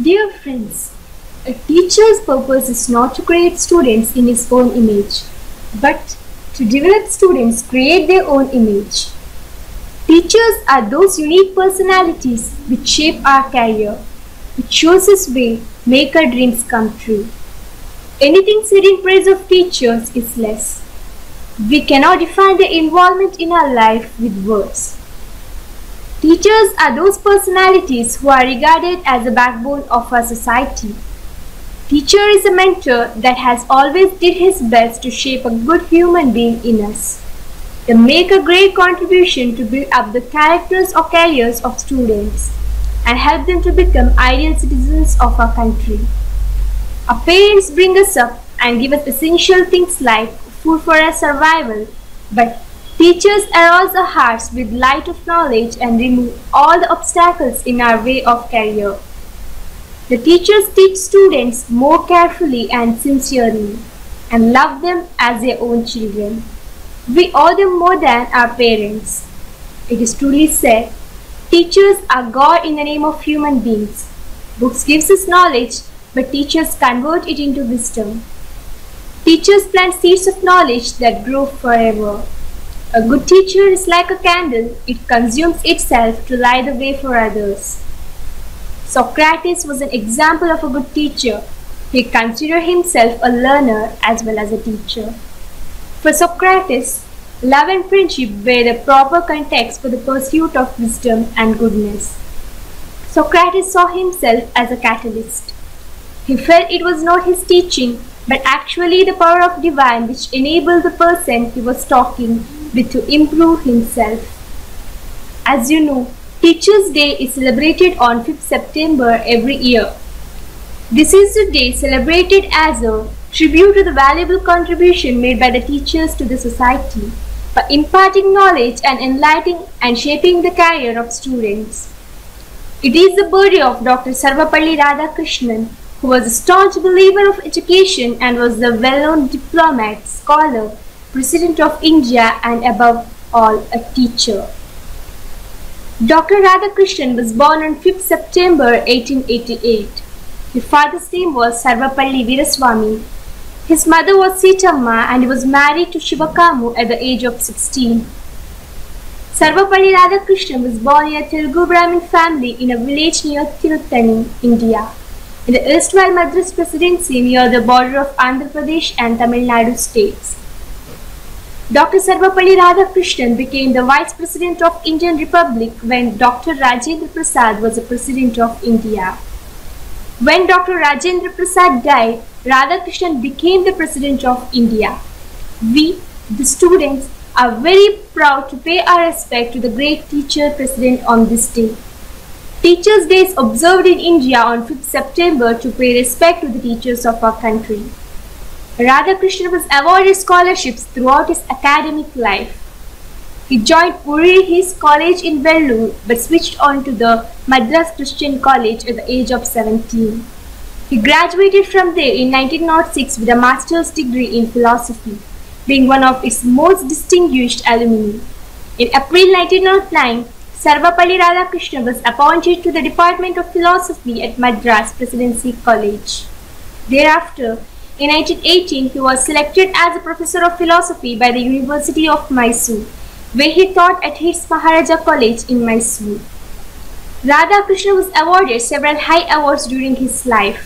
Dear friends, a teacher's purpose is not to create students in his own image, but to develop students create their own image. Teachers are those unique personalities which shape our career, which shows us way, make our dreams come true. Anything said in praise of teachers is less. We cannot define their involvement in our life with words. Teachers are those personalities who are regarded as the backbone of our society. Teacher is a mentor that has always did his best to shape a good human being in us. They make a great contribution to build up the characters or careers of students and help them to become ideal citizens of our country. Our parents bring us up and give us essential things like food for our survival, but teachers arouse our hearts with light of knowledge and remove all the obstacles in our way of career. The teachers teach students more carefully and sincerely and love them as their own children. We owe them more than our parents. It is truly said, teachers are God in the name of human beings. Books gives us knowledge, but teachers convert it into wisdom. Teachers plant seeds of knowledge that grow forever. A good teacher is like a candle, it consumes itself to light the way for others. Socrates was an example of a good teacher. He considered himself a learner as well as a teacher. For Socrates, love and friendship were the proper context for the pursuit of wisdom and goodness. Socrates saw himself as a catalyst. He felt it was not his teaching, but actually the power of divine which enabled the person he was talking with to improve himself. As you know, Teachers' Day is celebrated on 5th September every year. This is the day celebrated as a tribute to the valuable contribution made by the teachers to the society by imparting knowledge and enlightening and shaping the career of students. It is the birthday of Dr. Sarvapalli Radhakrishnan, who was a staunch believer of education and was the well-known diplomat, scholar, President of India and above all a teacher. Dr. Radhakrishnan was born on 5th September 1888. His father's name was Sarvapalli Veeraswamy. His mother was Sitamma and he was married to Shivakamu at the age of 16. Sarvapalli Radhakrishnan was born in a Telugu Brahmin family in a village near Tirutani, India, in the erstwhile Madras Presidency near the border of Andhra Pradesh and Tamil Nadu states. Dr. Sarvapalli Radhakrishnan became the Vice President of Indian Republic when Dr. Rajendra Prasad was the President of India. When Dr. Rajendra Prasad died, Radhakrishnan became the President of India. We, the students, are very proud to pay our respect to the great teacher president on this day. Teachers' Day is observed in India on 5th September to pay respect to the teachers of our country. Radhakrishnan was awarded scholarships throughout his academic life. He joined Urihis College in Vellore but switched on to the Madras Christian College at the age of 17. He graduated from there in 1906 with a master's degree in philosophy, being one of its most distinguished alumni. In April 1909, Sarvapalli Radhakrishnan was appointed to the Department of Philosophy at Madras Presidency College. Thereafter, in 1918, he was selected as a professor of philosophy by the University of Mysore, where he taught at his Maharaja College in Mysore. Radhakrishnan was awarded several high awards during his life,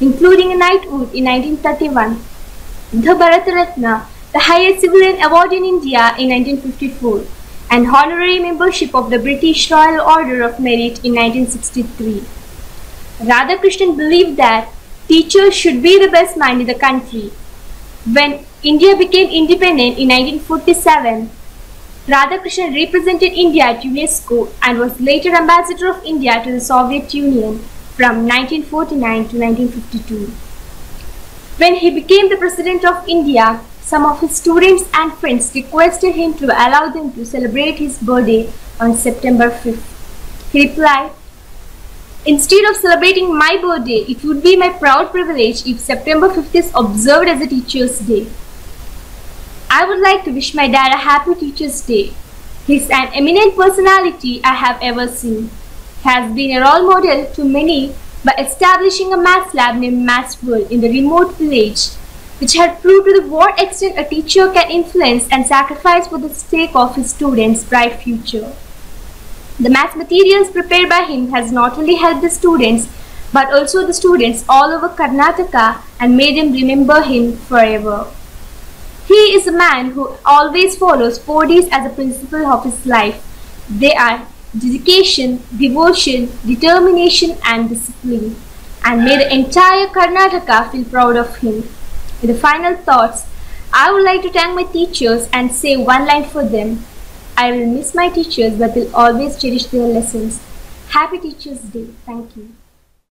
including a knighthood in 1931, the Bharat Ratna, the highest civilian award in India in 1954, and honorary membership of the British Royal Order of Merit in 1963. Radhakrishnan believed that teachers should be the best mind in the country. When India became independent in 1947, Radhakrishnan represented India at UNESCO and was later Ambassador of India to the Soviet Union from 1949 to 1952. When he became the President of India, some of his students and friends requested him to allow them to celebrate his birthday on September 5th. He replied, "Instead of celebrating my birthday, it would be my proud privilege if September 5th is observed as a Teacher's Day. I would like to wish my dad a happy Teacher's Day. He's an eminent personality I have ever seen. He has been a role model to many by establishing a maths lab named Maths World in the remote village, which had proved to the what extent a teacher can influence and sacrifice for the sake of his students' bright future. The math materials prepared by him has not only helped the students but also the students all over Karnataka and made them remember him forever. He is a man who always follows 4Ds as a principle of his life. They are dedication, devotion, determination and discipline, and may the entire Karnataka feel proud of him. In the final thoughts, I would like to thank my teachers and say one line for them. I will miss my teachers but will always cherish their lessons. Happy Teachers' Day. Thank you.